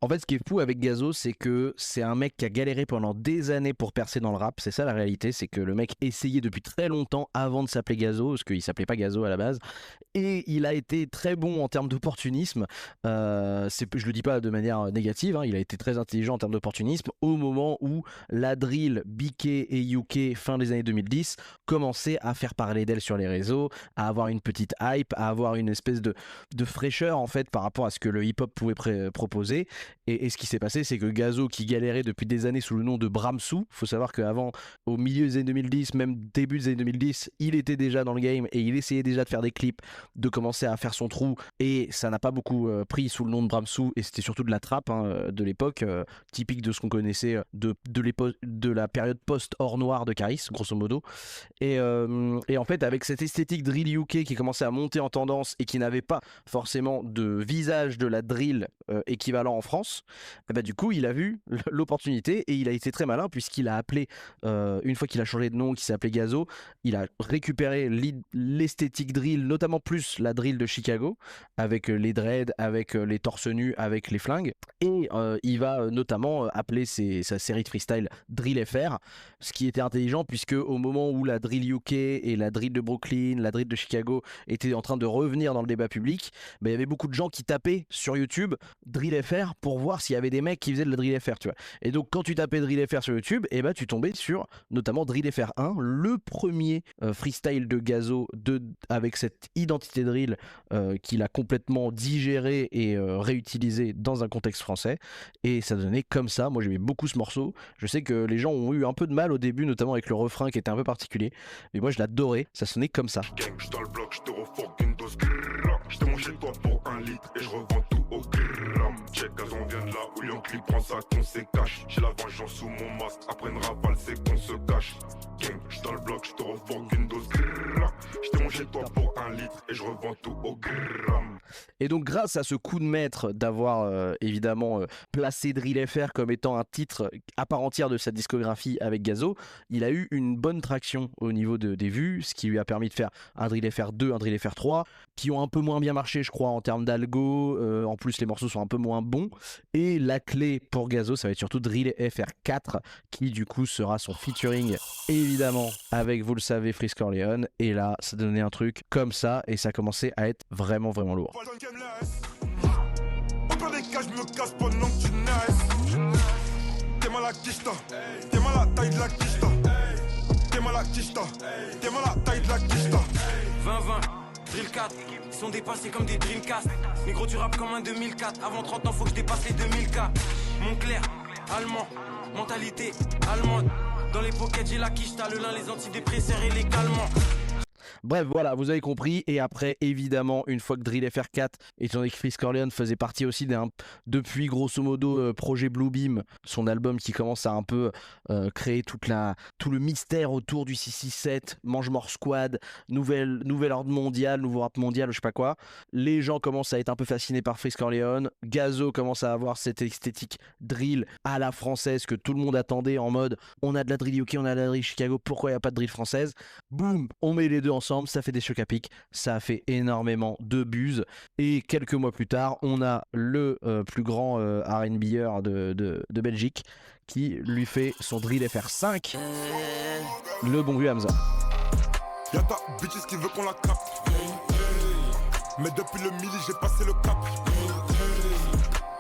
En fait, ce qui est fou avec Gazo, c'est que c'est un mec qui a galéré pendant des années pour percer dans le rap. C'est ça la réalité, c'est que le mec essayait depuis très longtemps avant de s'appeler Gazo, parce qu'il s'appelait pas Gazo à la base. Et il a été très bon en termes d'opportunisme. Je le dis pas de manière négative, hein, il a été très intelligent en termes d'opportunisme au moment où la drill, BK et UK, fin des années 2010, commençaient à faire parler d'elle sur les réseaux, à avoir une petite hype, à avoir une espèce de fraîcheur en fait par rapport à ce que le hip-hop pouvait proposer. Et ce qui s'est passé, c'est que Gazo, qui galérait depuis des années sous le nom de Bramsou, faut savoir qu'avant, au milieu des années 2010, même début des années 2010, il était déjà dans le game et il essayait déjà de faire des clips, de commencer à faire son trou, et ça n'a pas beaucoup pris sous le nom de Bramsou, et c'était surtout de la trappe hein, de l'époque, typique de ce qu'on connaissait de la période post-or noir de Caris, grosso modo. Et en fait, avec cette esthétique drill UK qui commençait à monter en tendance et qui n'avait pas forcément de visage de la drill équivalent en France, et bah, du coup, il a vu l'opportunité et il a été très malin puisqu'il a appelé, une fois qu'il a changé de nom, qu'il s'est appelé Gazo, il a récupéré l'esthétique drill, notamment plus la drill de Chicago, avec les dreads, avec les torse nus, avec les flingues. Et il va notamment appeler sa série de freestyle Drill FR, ce qui était intelligent puisque au moment où la drill UK et la drill de Brooklyn, la drill de Chicago étaient en train de revenir dans le débat public, bah, il y avait beaucoup de gens qui tapaient sur YouTube Drill FR pour voir s'il y avait des mecs qui faisaient de la Drill FR, tu vois. Et donc quand tu tapais Drill FR sur YouTube, et bah tu tombais sur notamment Drill FR 1, le premier freestyle de Gazo avec cette identité drill qu'il a complètement digéré et réutilisé dans un contexte français. Et ça donnait comme ça. Moi j'aimais beaucoup ce morceau. Je sais que les gens ont eu un peu de mal au début, notamment avec le refrain qui était un peu particulier. Mais moi je l'adorais. Ça sonnait comme ça. Gang, j'suis dans le bloc, j'te refourgue une dose grrrra. J'te mange chez toi pour 1 litre et je revends tout au gramme. Check, gazon vient de là où Yankee prend sa con c'est cash. J'ai la vengeance sous mon masque, après une rafale c'est qu'on se cache. Gang, j'suis dans le bloc, j'te refourgue une dose grrrra. J'te mange chez toi pour 1 litre et je revends tout au gramme. Et donc grâce à ce coup de maître d'avoir évidemment placé Drill FR comme étant un titre à part entière de sa discographie avec Gazo, il a eu une bonne traction au niveau des vues, ce qui lui a permis de faire un Drill FR 2, un Drill FR 3, qui ont un peu moins bien marché je crois en termes d'algo, en plus les morceaux sont un peu moins bons, et la clé pour Gazo ça va être surtout Drill FR 4, qui du coup sera son featuring évidemment avec, vous le savez, Freeze Corleone, et là ça donnait un truc comme ça, et ça commençait à être vraiment vraiment lourd. Au pire des cas, je me casse pendant que tu naisses. T'es mal à Kista, t'es mal à taille de la Kista. T'es mal à Kista, t'es mal à taille de la Kista. 20-20, drill 4, ils sont dépassés comme des Dreamcast. Négro tu rap comme un 2004, avant 30 ans faut que je dépasse les 2000K. Montclair, allemand, mentalité allemande. Dans les pockets j'ai la Kista, le lin, les antidépresseurs et les calmants. Bref, voilà, vous avez compris. Et après, évidemment, une fois que Drill FR 4, étant donné que Freeze Corleone faisait partie aussi depuis grosso modo projet Bluebeam, son album qui commence à un peu créer tout le mystère autour du 667, Mange-Mort Squad, nouvel ordre mondial, nouveau rap mondial, je sais pas quoi. Les gens commencent à être un peu fascinés par Freeze Corleone. Gazo commence à avoir cette esthétique drill à la française que tout le monde attendait, en mode on a de la drill UK, on a de la drill Chicago, pourquoi il n'y a pas de drill française? Boum, on met les deux ensemble, ça fait des chocs à pic, ça a fait énormément de buzz, et quelques mois plus tard on a le plus grand R&B'er de Belgique qui lui fait son Drill FR 5, le bon vieux Hamza. Y'a ta bitches qui veut qu'on la capte. Mais depuis le midi j'ai passé le cap.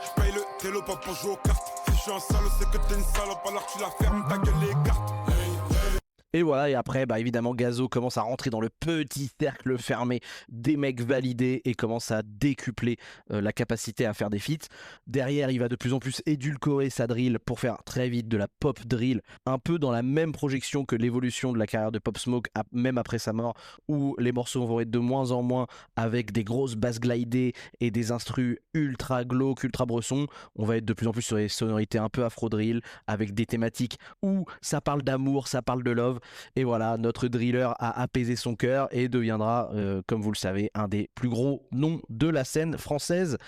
J'paye le télo pas pour jouer aux cartes. Si je suis un salaud c'est que t'es une salope, alors tu la fermes, ta gueule les cartes. Et voilà, et après, bah évidemment, Gazo commence à rentrer dans le petit cercle fermé des mecs validés et commence à décupler la capacité à faire des feats. Derrière, il va de plus en plus édulcorer sa drill pour faire très vite de la pop drill, un peu dans la même projection que l'évolution de la carrière de Pop Smoke, même après sa mort, où les morceaux vont être de moins en moins avec des grosses basses glidées et des instrus ultra glauques, ultra bressons. On va être de plus en plus sur des sonorités un peu afro drill, avec des thématiques où ça parle d'amour, ça parle de love. Et voilà, notre driller a apaisé son cœur et deviendra, comme vous le savez, un des plus gros noms de la scène française.